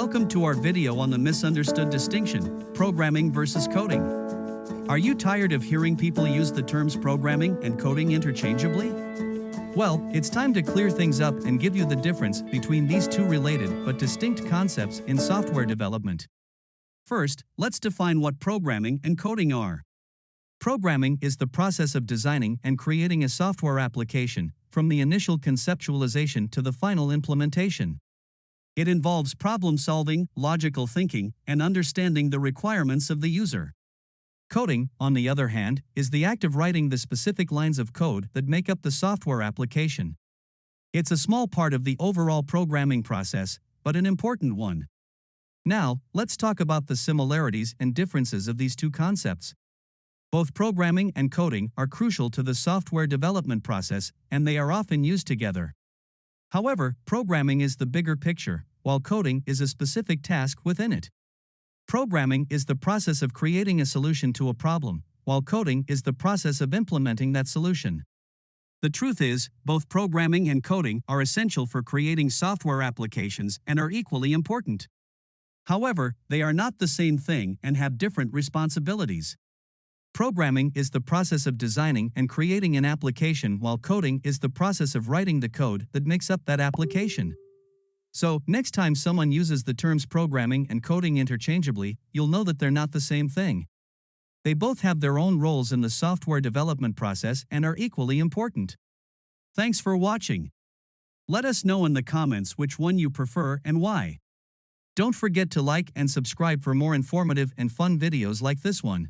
Welcome to our video on the misunderstood distinction, programming versus coding. Are you tired of hearing people use the terms programming and coding interchangeably? Well, it's time to clear things up and give you the difference between these two related but distinct concepts in software development. First, let's define what programming and coding are. Programming is the process of designing and creating a software application, from the initial conceptualization to the final implementation. It involves problem-solving, logical thinking, and understanding the requirements of the user. Coding, on the other hand, is the act of writing the specific lines of code that make up the software application. It's a small part of the overall programming process, but an important one. Now, let's talk about the similarities and differences of these two concepts. Both programming and coding are crucial to the software development process, and they are often used together. However, programming is the bigger picture, while coding is a specific task within it. Programming is the process of creating a solution to a problem, while coding is the process of implementing that solution. The truth is, both programming and coding are essential for creating software applications and are equally important. However, they are not the same thing and have different responsibilities. Programming is the process of designing and creating an application, while coding is the process of writing the code that makes up that application. So, next time someone uses the terms programming and coding interchangeably, you'll know that they're not the same thing. They both have their own roles in the software development process and are equally important. Thanks for watching. Let us know in the comments which one you prefer and why. Don't forget to like and subscribe for more informative and fun videos like this one.